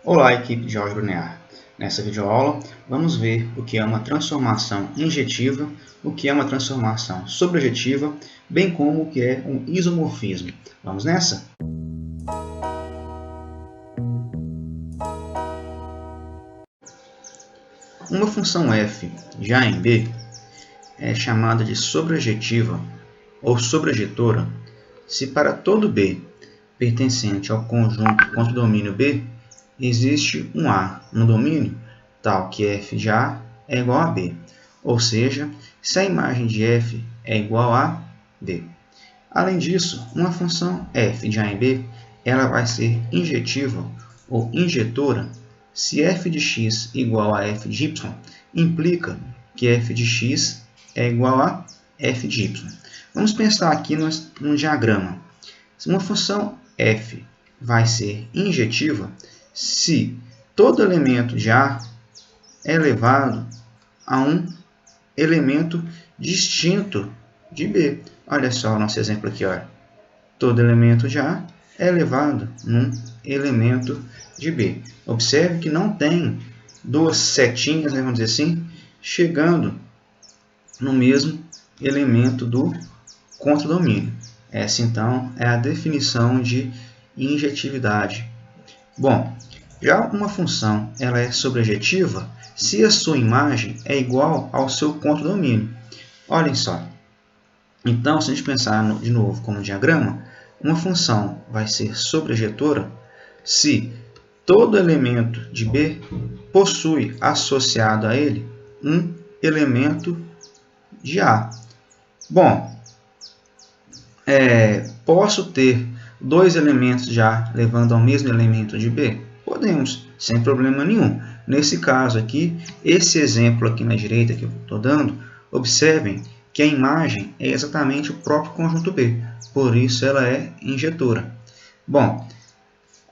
Olá, equipe de álgebra linear. Nessa videoaula, vamos ver o que é uma transformação injetiva, o que é uma transformação sobrejetiva, bem como o que é um isomorfismo. Vamos nessa? Uma função f de A em B é chamada de sobrejetiva ou sobrejetora se para todo B pertencente ao conjunto contra o domínio B existe um A no domínio tal que f de A é igual a B, ou seja, se a imagem de f é igual a B. Além disso, uma função f de A em B ela vai ser injetiva ou injetora se f de x igual a f de y, implica que f de x é igual a f de y. Vamos pensar aqui num diagrama. Uma função f vai ser injetiva se todo elemento de A é elevado a um elemento distinto de B. Olha só o nosso exemplo aqui. Olha. Todo elemento de A é elevado num elemento de B. Observe que não tem duas setinhas, vamos dizer assim, chegando no mesmo elemento do contradomínio. Essa, então, é a definição de injetividade. Bom, já uma função ela é sobrejetiva se a sua imagem é igual ao seu contradomínio. Olhem só. Então, se a gente pensar de novo como um diagrama, uma função vai ser sobrejetora se todo elemento de B possui associado a ele um elemento de A. Bom, posso ter dois elementos de A levando ao mesmo elemento de B? Podemos, sem problema nenhum. Nesse caso aqui, esse exemplo aqui na direita que eu estou dando, observem que a imagem é exatamente o próprio conjunto B, por isso ela é injetora. Bom,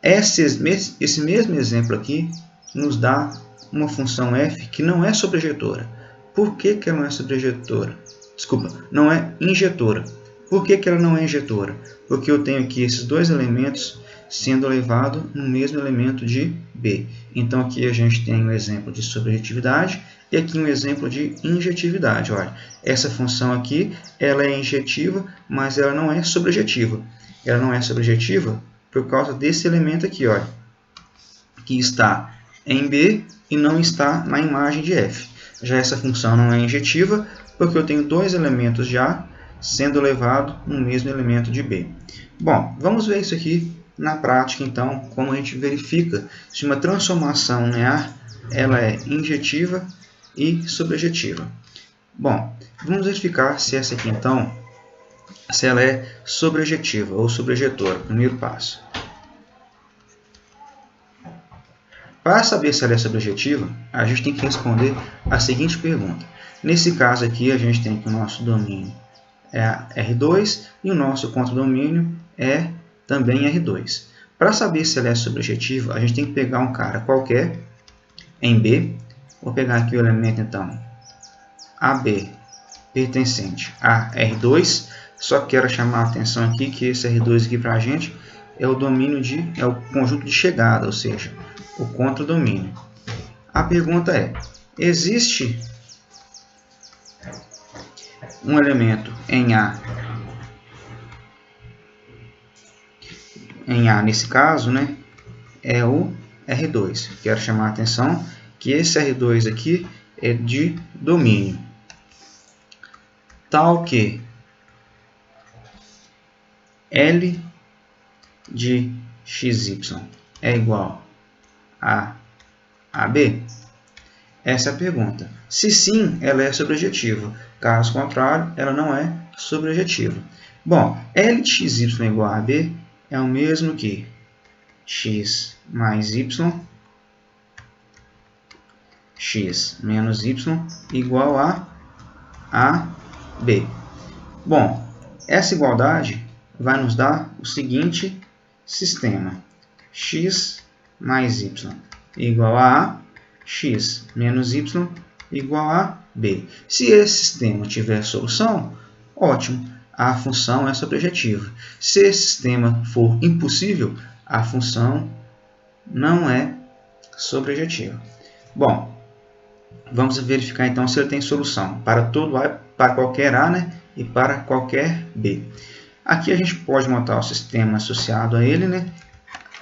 esse mesmo exemplo aqui nos dá uma função f que não é sobrejetora. Por que ela não é sobrejetora? Desculpa, não é injetora. Por que ela não é injetora? Porque eu tenho aqui esses dois elementos sendo elevados no mesmo elemento de B. Então aqui a gente tem um exemplo de sobrejetividade e aqui um exemplo de injetividade. Olha, essa função aqui ela é injetiva, mas ela não é sobrejetiva. Ela não é sobrejetiva por causa desse elemento aqui, olha, que está em B e não está na imagem de f. Já essa função não é injetiva porque eu tenho dois elementos de A sendo elevado no mesmo elemento de B. Bom, vamos ver isso aqui na prática, então, como a gente verifica se uma transformação linear ela é injetiva e sobrejetiva. Bom, vamos verificar se essa aqui, então, se ela é sobrejetiva ou sobrejetora. Primeiro passo. Para saber se ela é sobrejetiva, a gente tem que responder a seguinte pergunta. Nesse caso aqui, a gente tem que o nosso domínio é R2 e o nosso contradomínio é também R2. Para saber se ela é sobrejetiva, a gente tem que pegar um cara qualquer em B. Vou pegar aqui o elemento, então, AB pertencente a R2. Só quero chamar a atenção aqui que esse R2 aqui para a gente é o conjunto de chegada, ou seja, o contradomínio. A pergunta é, existe um elemento em A nesse caso, né, é o R2. Quero chamar a atenção que esse R2 aqui é de domínio, tal que L de xy é igual a AB? Essa é a pergunta. Se sim, ela é sobrejetiva. Caso contrário, ela não é sobrejetiva. Bom, L de xy igual a AB é o mesmo que x mais y, x menos y igual a AB. Bom, essa igualdade vai nos dar o seguinte sistema. X mais y igual a A, x menos y igual a B. Se esse sistema tiver solução, ótimo, a função é sobrejetiva. Se esse sistema for impossível, a função não é sobrejetiva. Bom, vamos verificar então se ele tem solução para todo A, para qualquer A, né? E para qualquer B. Aqui a gente pode montar o sistema associado a ele, né?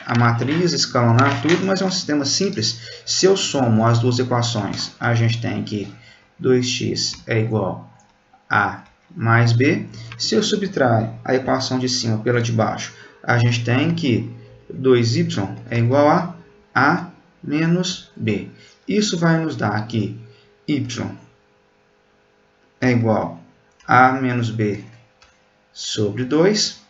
A matriz, escalonar tudo, mas é um sistema simples. Se eu somo as duas equações, a gente tem que 2x é igual a mais b. Se eu subtrair a equação de cima pela de baixo, a gente tem que 2y é igual a menos b. Isso vai nos dar aqui y é igual a menos b sobre 2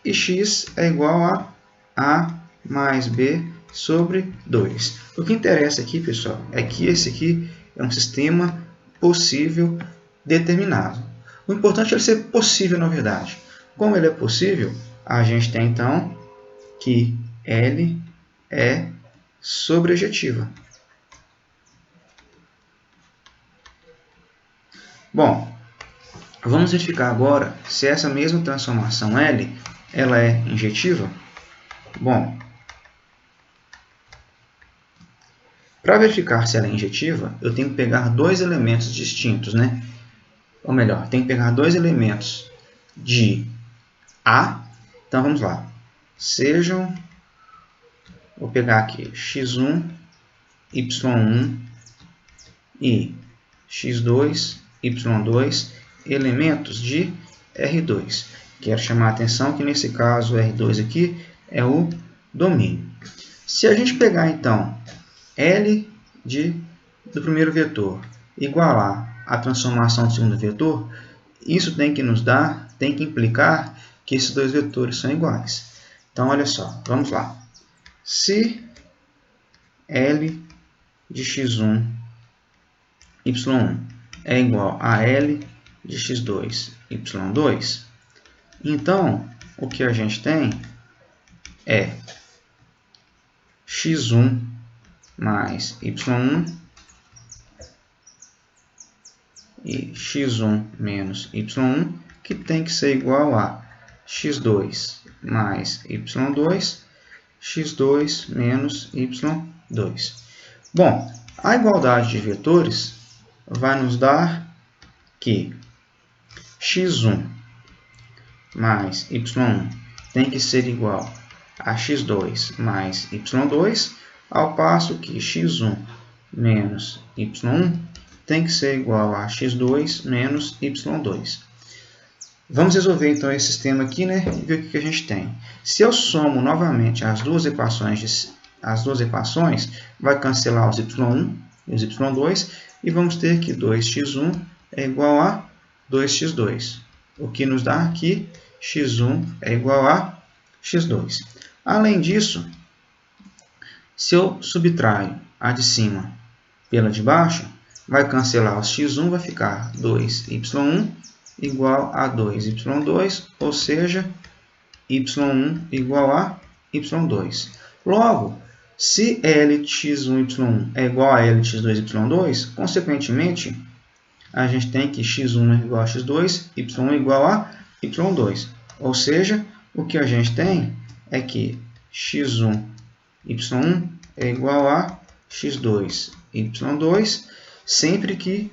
e x é igual a mais b sobre 2. O que interessa aqui, pessoal, é que esse aqui é um sistema possível determinado. O importante é ele ser possível, na verdade. Como ele é possível, a gente tem então que L é sobrejetiva. Bom, vamos verificar agora se essa mesma transformação L ela é injetiva. Bom, para verificar se ela é injetiva, eu tenho que pegar dois elementos distintos, né? Ou melhor, tenho que pegar dois elementos de A. Então, vamos lá. Sejam, vou pegar aqui x1, y1 e x2, y2, elementos de R2. Quero chamar a atenção que nesse caso o R2 aqui é o domínio. Se a gente pegar então L do primeiro vetor igualar a transformação do segundo vetor, isso tem que nos dar, tem que implicar que esses dois vetores são iguais. Então, olha só, vamos lá. Se L de x1, y1 é igual a L de x2, y2, então, o que a gente tem é x1 mais y1 e x1 menos y1, que tem que ser igual a x2 mais y2, x2 menos y2. Bom, a igualdade de vetores vai nos dar que x1 mais y1 tem que ser igual a x2 mais y2, ao passo que x1 menos y1 tem que ser igual a x2 menos y2. Vamos resolver então esse sistema aqui, né, e ver o que a gente tem. Se eu somo novamente as duas equações, vai cancelar os y1 e os y2, e vamos ter que 2x1 é igual a 2x2, o que nos dá que x1 é igual a x2. Além disso, se eu subtraio a de cima pela de baixo, vai cancelar os x1, vai ficar 2y1 igual a 2y2, ou seja, y1 igual a y2. Logo, se L de x1, y1 é igual a L de x2, y2, consequentemente, a gente tem que x1 é igual a x2, y1 é igual a y2. Ou seja, o que a gente tem é que x1, y1 é igual a x2, y2, sempre que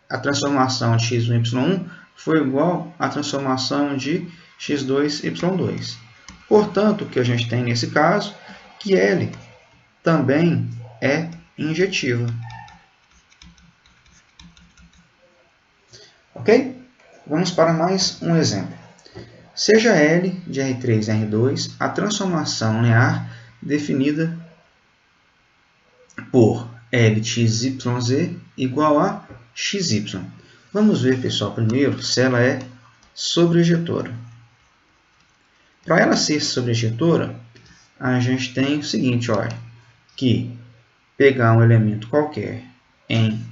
a transformação de x1, y1 for igual à transformação de x2, y2. Portanto, o que a gente tem nesse caso, que L também é injetiva. Ok? Vamos para mais um exemplo. Seja L de R3 e R2 a transformação linear definida por L de XYZ igual a XY. Vamos ver, pessoal, primeiro se ela é sobrejetora. Para ela ser sobrejetora, a gente tem o seguinte, olha, que pegar um elemento qualquer em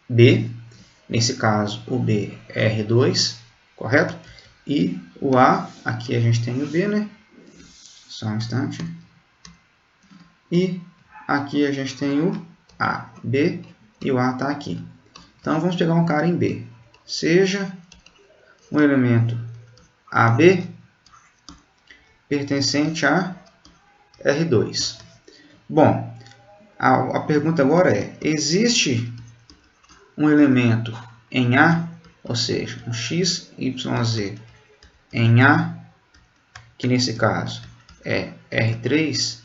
B, nesse caso o B é R2, correto? E o A, aqui a gente tem o B, né? Só um instante. E aqui a gente tem o A, B, e o A está aqui. Então, vamos pegar um cara em B. Seja um elemento AB pertencente a R2. Bom, A pergunta agora é: existe um elemento em A, ou seja, um x, y, z em A, que nesse caso é R3,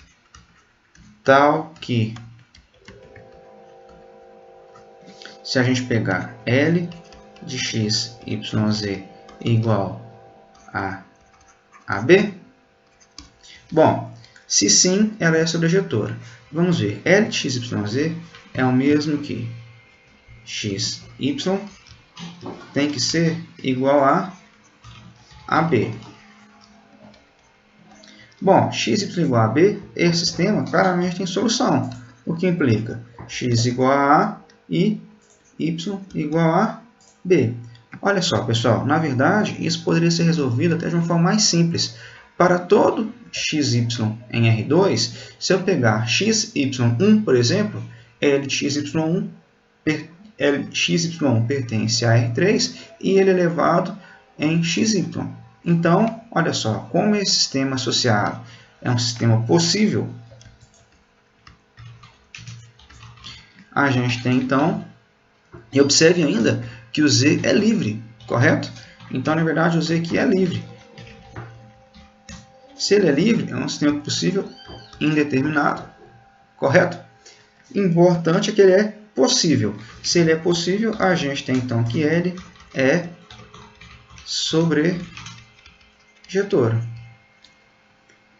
tal que, se a gente pegar L de x, y, z igual a AB, bom, se sim, ela é sobrejetora. Vamos ver, L de x, y, z é o mesmo que x, y tem que ser igual a AB. Bom, x, y igual a b, esse sistema claramente tem solução, o que implica x igual a A e y igual a B. Olha só, pessoal, na verdade, isso poderia ser resolvido até de uma forma mais simples. Para todo xy em R2, se eu pegar xy1, por exemplo, L de xy1 pertence a R3 e ele é elevado em xy. Então, olha só, como esse sistema associado é um sistema possível, a gente tem, então, e observe ainda que o z é livre, correto? Então, na verdade, o z aqui é livre. Se ele é livre, é um sistema possível indeterminado, correto? Importante é que ele é possível. Se ele é possível, a gente tem, então, que ele é sobrejetora.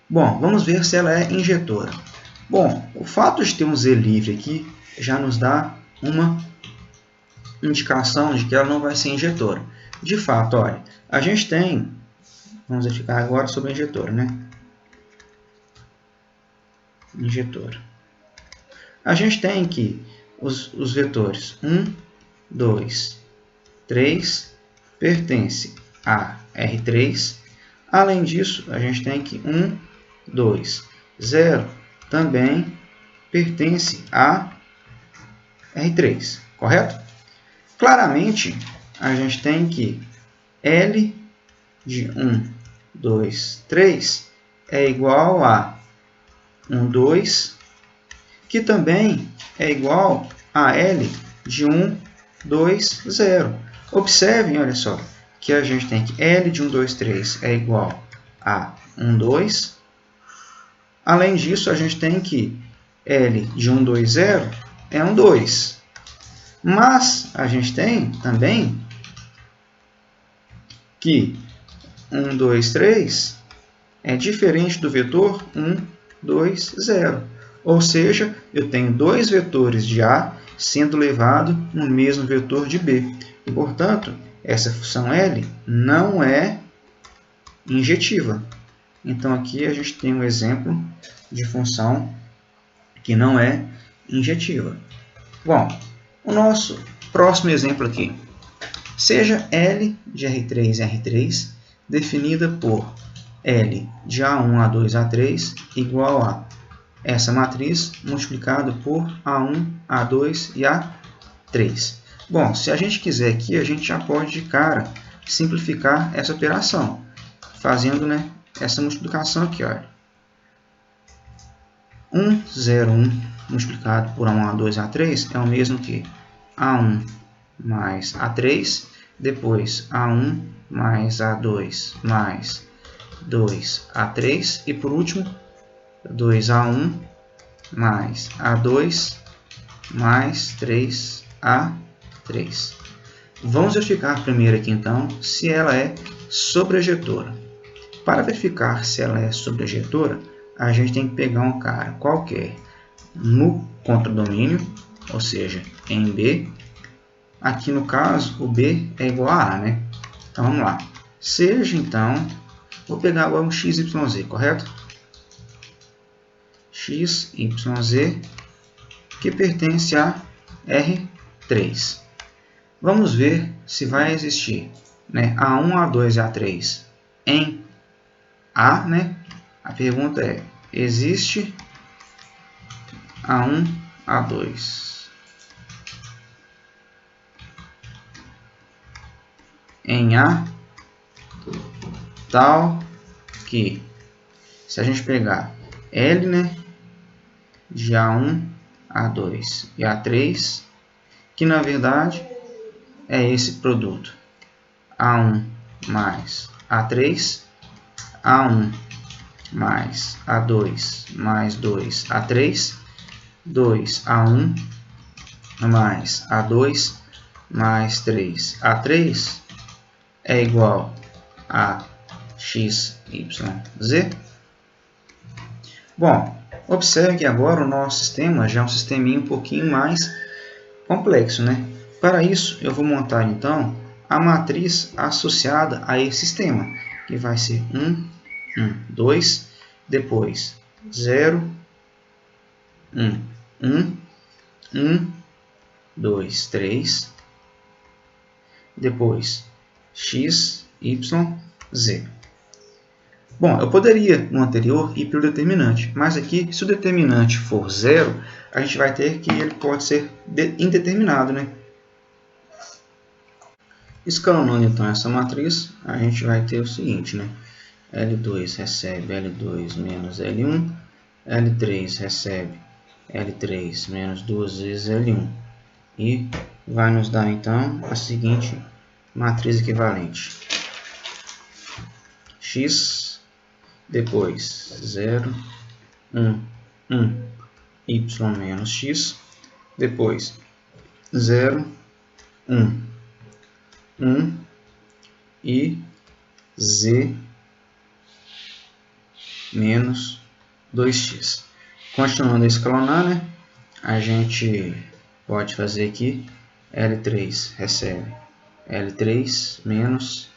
Bom, vamos ver se ela é injetora. Bom, o fato de ter um z livre aqui já nos dá uma indicação de que ela não vai ser injetora. De fato, olha, a gente tem, vamos verificar agora sobre a injetora, né? Injetora. A gente tem que os vetores 1, 2, 3 pertence a R3. Além disso, a gente tem que 1, 2, 0 também pertence a R3, correto? Claramente, a gente tem que L de 1, 2, 3 é igual a 1, 2, que também é igual a L de 1, 2, 0. Observem, olha só, que a gente tem que L de 1, 2, 3 é igual a 1, 2. Além disso, a gente tem que L de 1, 2, 0 é 1, 2. Mas a gente tem também que 1, 2, 3 é diferente do vetor 1, 2, 0. Ou seja, eu tenho dois vetores de A sendo levado no mesmo vetor de B. E, portanto, essa função L não é injetiva. Então, aqui a gente tem um exemplo de função que não é injetiva. Bom, o nosso próximo exemplo aqui. Seja L de R3 em R3 definida por L de A1, A2, A3 igual a essa matriz multiplicado por A1, A2 e A3. Bom, se a gente quiser aqui, a gente já pode de cara simplificar essa operação, fazendo, né, essa multiplicação aqui. Olha. 1, 0, 1 multiplicado por A1, A2, A3 é o mesmo que A1 mais A3, depois A1 mais A2 mais 2A3 e, por último, 2A1 mais A2 mais 3A3. Vamos verificar primeiro aqui, então, se ela é sobrejetora. Para verificar se ela é sobrejetora, a gente tem que pegar um cara qualquer no contradomínio, ou seja, em B. Aqui no caso, o B é igual a A, né? Então, vamos lá. Seja, então, vou pegar agora um x, y, z, correto? X, y, z, que pertence a R3. Vamos ver se vai existir, né, A1, A2 e A3 em A, né? A pergunta é, existe A1, A2 em A tal que, se a gente pegar L, né, de A1 A2 e A3, que na verdade é esse produto. A1 mais A3, A1 mais A2 mais 2, A3, 2A1 mais A2 mais 3, A3 é igual a x, y, z. Bom, observe que agora o nosso sistema já é um sisteminha um pouquinho mais complexo, né? Para isso, eu vou montar então a matriz associada a esse sistema, que vai ser 1, 2, depois 0, 1, 2, 3, depois x, y, z. Bom, eu poderia no anterior ir pelo determinante, mas aqui, se o determinante for 0, a gente vai ter que ele pode ser indeterminado, né? Escalonando então essa matriz, a gente vai ter o seguinte, né? L2 recebe L2 menos L1, L3 recebe L3 menos 2 vezes L1 e vai nos dar então a seguinte matriz equivalente: x, depois 0, 1, y menos x, depois 0, 1 e z menos 2x. Continuando a escalonar, né? A gente pode fazer aqui L3 recebe L3 menos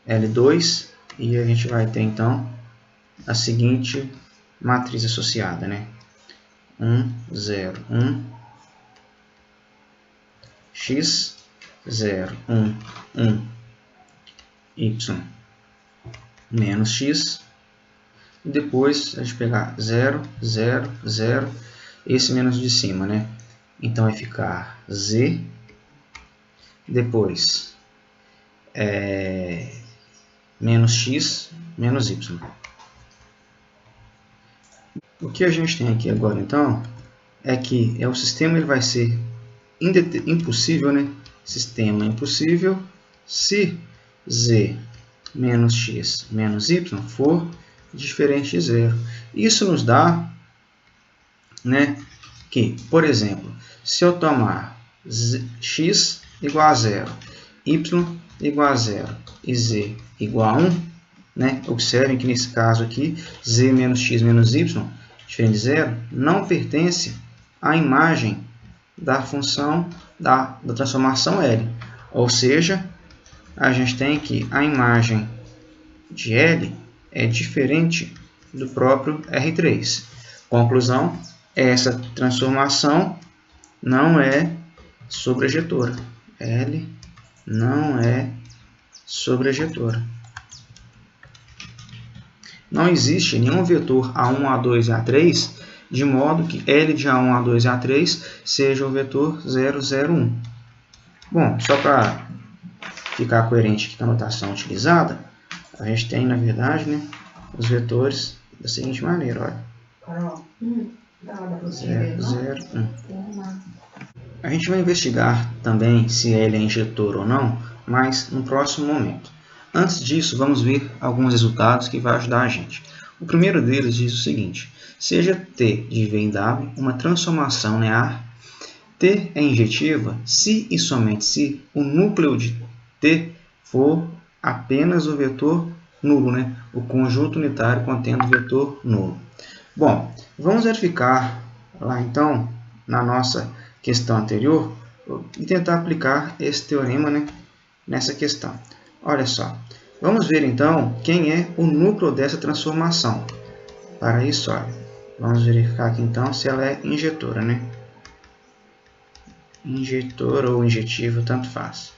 L2 e a gente vai ter então a seguinte matriz associada, né? 1, 0, 1, x, 0, 1, y menos x. E depois a gente pegar 0, 0, 0, esse menos de cima, né? Então vai ficar z, depois menos x, menos y. O que a gente tem aqui agora, então, é que o sistema ele vai ser impossível, né? Sistema impossível se z menos x menos y for diferente de zero. Isso nos dá, né, que, por exemplo, se eu tomar x igual a 0, y igual a 0 e z igual a 1, né, observem que nesse caso aqui, z menos x menos y, diferente de 0, não pertence à imagem da função da transformação L. Ou seja, a gente tem que a imagem de L é diferente do próprio R3. Conclusão, essa transformação não é sobrejetora. L não é sobrejetora. Não existe nenhum vetor A1, A2 e A3 de modo que L de A1, A2 e A3 seja o vetor 0, 0, 1. Bom, só para ficar coerente com a notação utilizada, a gente tem, na verdade, né, os vetores da seguinte maneira, olha. 0, 0, 1. A gente vai investigar também se L é injetor ou não, mas no próximo momento. Antes disso, vamos ver alguns resultados que vão ajudar a gente. O primeiro deles diz o seguinte: seja T de V em W uma transformação linear, T é injetiva se e somente se o núcleo de T for apenas o vetor nulo, né? O conjunto unitário contendo o vetor nulo. Bom, vamos verificar lá então, na nossa questão anterior, e tentar aplicar esse teorema, né, nessa questão. Olha só, vamos ver então quem é o núcleo dessa transformação. Para isso, olha, vamos verificar aqui então se ela é injetora, né? Injetora ou injetiva, tanto faz.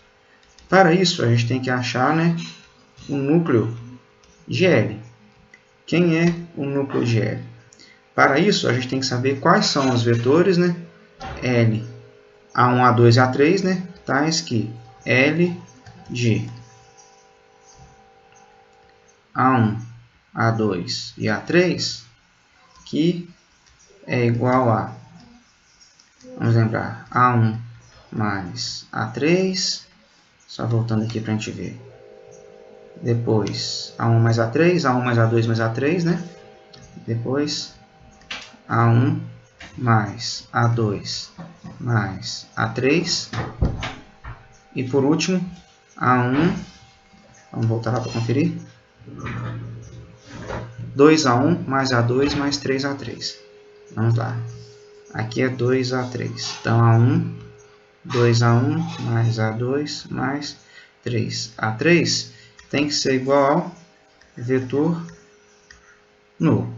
Para isso, a gente tem que achar, né, o núcleo de L. Quem é o núcleo de L? Para isso, a gente tem que saber quais são os vetores, né? L, A1, A2 e A3, né? Tais que L de A1, A2 e A3, que é igual a Vamos lembrar, A1 mais A3, só voltando aqui para a gente ver. Depois, A1 mais A3, A1 mais A2 mais A3, né? Depois, A1 mais A2 mais A3. E por último, A1, vamos voltar lá para conferir. 2A1 mais A2 mais 3A3. Vamos lá. Aqui é 2A3. Então, A1, 2A1 mais A2 mais 3A3 tem que ser igual ao vetor nulo.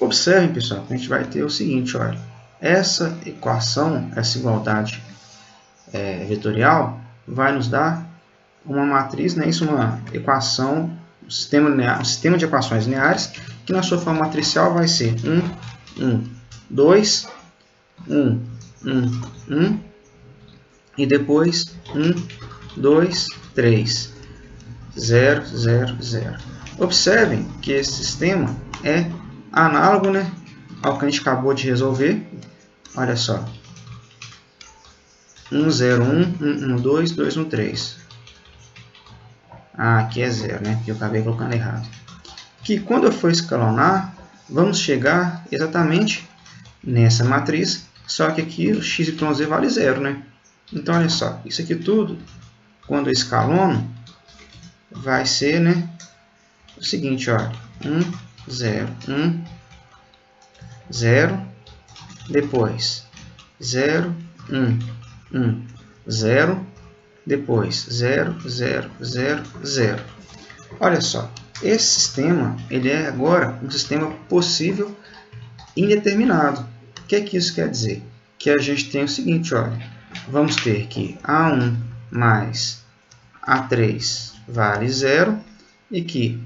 Observem, pessoal, que a gente vai ter o seguinte, olha. Essa equação, essa igualdade vetorial, vai nos dar uma matriz, né? Isso é uma equação, um sistema de equações lineares, que na sua forma matricial vai ser 1, 1, 2, 1, 1, 1, e depois 1, 2, 3, 0, 0, 0. Observem que esse sistema é análogo, né, ao que a gente acabou de resolver. Olha só. 1, 0, 1, 1, 1, 2, 2, 1, 3. Ah, aqui é 0, né? Porque eu acabei colocando errado. Que quando eu for escalonar, vamos chegar exatamente nessa matriz, só que aqui o x, y, z vale 0, né? Então, olha só, isso aqui tudo, quando eu escalono, vai ser, né, o seguinte, olha, 1, 0, 1, 0, depois 0, 1, 1, 0, depois 0, 0, 0, 0. Olha só, esse sistema ele é agora um sistema possível indeterminado. O que é que isso quer dizer? Que a gente tem o seguinte, olha, vamos ter que A1 mais A3 vale 0 e que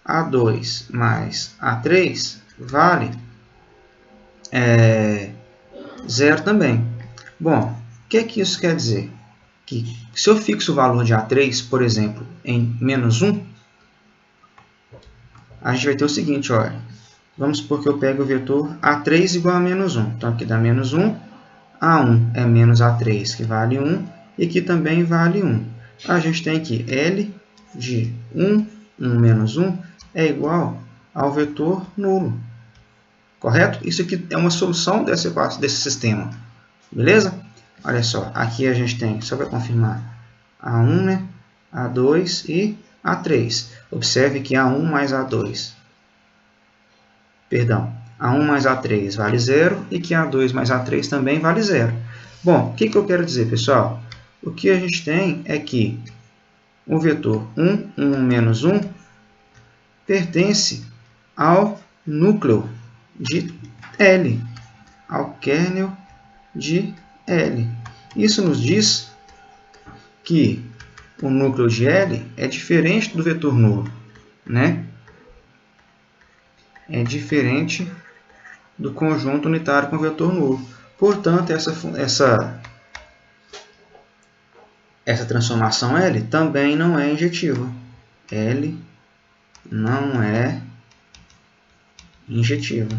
A2 mais A3 vale 0 também. Bom, o que é que isso quer dizer? Que se eu fixo o valor de A3, por exemplo, em menos 1, a gente vai ter o seguinte, olha, vamos supor que eu pego o vetor A3 igual a menos 1. Então, aqui dá menos 1, A1 é menos A3, que vale 1, e aqui também vale 1. A gente tem aqui L de 1, 1 menos 1 é igual ao vetor nulo. Correto? Isso aqui é uma solução desse sistema. Beleza? Olha só, aqui a gente tem, só para confirmar, A1, né? A2 e A3. Observe que A1 mais A2, perdão, A1 mais A3 vale 0 e que A2 mais A3 também vale 0. Bom, o que eu quero dizer, pessoal? O que a gente tem é que o vetor 1, 1 menos 1 pertence ao núcleo de L, ao kernel de L. Isso nos diz que o núcleo de L é diferente do vetor nulo, né? É diferente do conjunto unitário com vetor nulo. Portanto, essa transformação L também não é injetiva. L não é injetiva.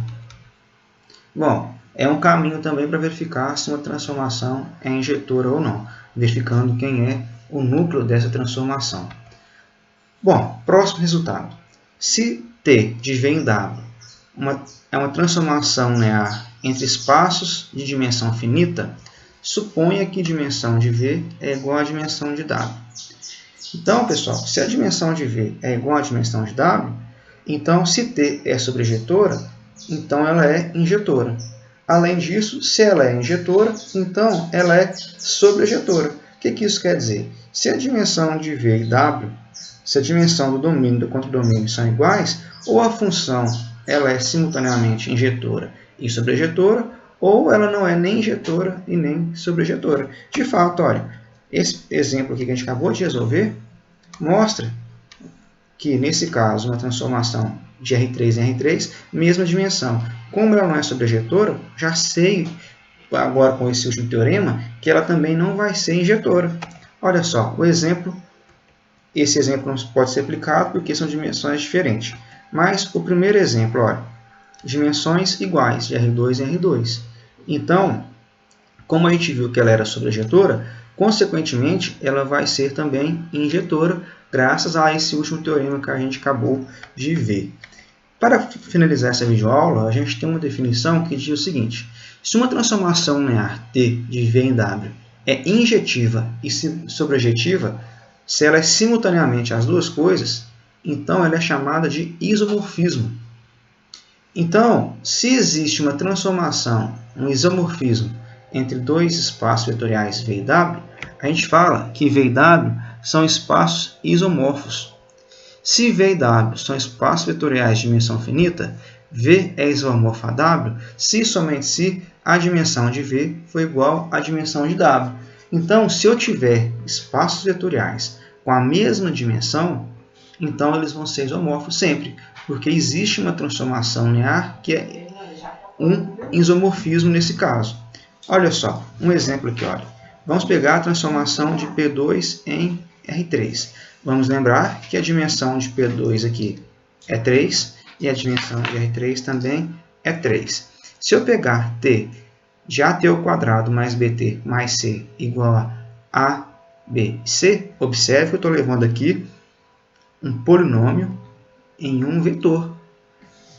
Bom, é um caminho também para verificar se uma transformação é injetora ou não, verificando quem é o núcleo dessa transformação. Bom, próximo resultado. Se T de V em W é uma transformação linear entre espaços de dimensão finita, suponha que a dimensão de V é igual à dimensão de W. Então, pessoal, se a dimensão de V é igual à dimensão de W, então se T é sobrejetora, então ela é injetora. Além disso, se ela é injetora, então ela é sobrejetora. O que isso quer dizer? Se a dimensão de V e W, se a dimensão do domínio e do contradomínio são iguais, ou a função ela é simultaneamente injetora e sobrejetora, ou ela não é nem injetora e nem sobrejetora. De fato, olha, esse exemplo aqui que a gente acabou de resolver mostra que, nesse caso, uma transformação de R3 em R3, mesma dimensão. Como ela não é sobrejetora, já sei, agora com esse último teorema, que ela também não vai ser injetora. Olha só, esse exemplo não pode ser aplicado porque são dimensões diferentes. Mas o primeiro exemplo, olha, dimensões iguais de R2 e R2. Então, como a gente viu que ela era sobrejetora, consequentemente, ela vai ser também injetora, graças a esse último teorema que a gente acabou de ver. Para finalizar essa videoaula, a gente tem uma definição que diz o seguinte: se uma transformação linear T de V em W é injetiva e sobrejetiva, se ela é simultaneamente as duas coisas, então ela é chamada de isomorfismo. Então, se existe uma transformação, um isomorfismo, entre dois espaços vetoriais V e W, a gente fala que V e W são espaços isomorfos. Se V e W são espaços vetoriais de dimensão finita, V é isomorfo a W se somente se a dimensão de V for igual à dimensão de W. Então, se eu tiver espaços vetoriais com a mesma dimensão, então eles vão ser isomorfos sempre, porque existe uma transformação linear que é um isomorfismo nesse caso. Olha só, um exemplo aqui. Olha. Vamos pegar a transformação de P2 em R3. Vamos lembrar que a dimensão de P2 aqui é 3 e a dimensão de R3 também é 3. Se eu pegar T de AT² mais BT mais C igual a ABC, observe que eu estou levando aqui um polinômio em um vetor.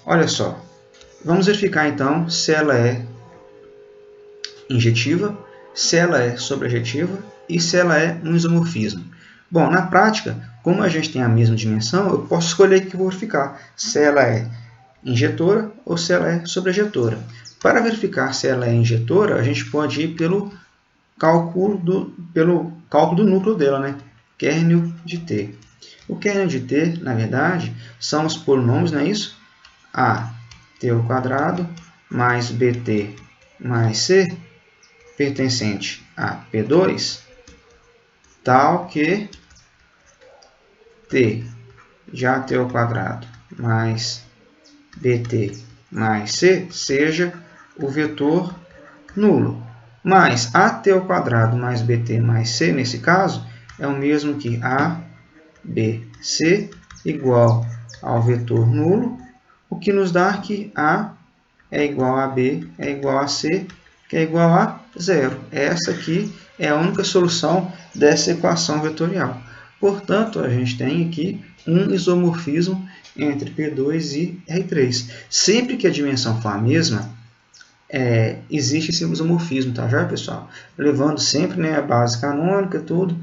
Olha só, vamos verificar então se ela é injetiva, se ela é sobrejetiva e se ela é um isomorfismo. Bom, na prática, como a gente tem a mesma dimensão, eu posso escolher que vou verificar se ela é injetora ou se ela é sobrejetora. Para verificar se ela é injetora, a gente pode ir pelo cálculo do núcleo dela, né? Kernel de T. O kernel de T, na verdade, são os polinômios, não é isso? AT² mais BT mais C, pertencente a P2, tal que T de AT² mais BT mais C seja o vetor nulo. Mas AT² mais BT mais C, nesse caso, é o mesmo que ABC igual ao vetor nulo, o que nos dá que A é igual a B é igual a C, que é igual a 0. Essa aqui é a única solução dessa equação vetorial. Portanto, a gente tem aqui um isomorfismo entre P2 e R3. Sempre que a dimensão for a mesma, existe esse isomorfismo, tá já, pessoal? Levando sempre, né, a base canônica, tudo,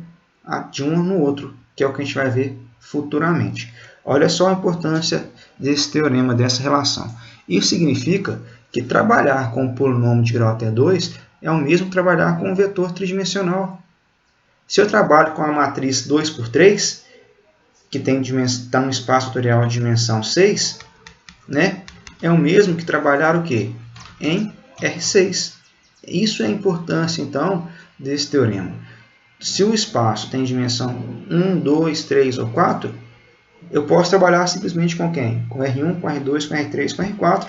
de um no outro, que é o que a gente vai ver futuramente. Olha só a importância desse teorema, dessa relação. Isso significa que trabalhar com um polinômio de grau até 2 é o mesmo que trabalhar com um vetor tridimensional. Se eu trabalho com a matriz 2 por 3, que está no espaço vetorial de dimensão 6, né, é o mesmo que trabalhar o quê? Em R6. Isso é a importância, então, desse teorema. Se o espaço tem dimensão 1, 2, 3 ou 4, eu posso trabalhar simplesmente com quem? Com R1, com R2, com R3, com R4,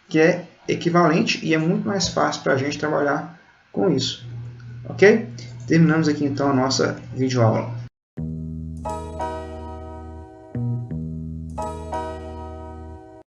que é equivalente e é muito mais fácil para a gente trabalhar com isso. Ok? Terminamos aqui então a nossa videoaula.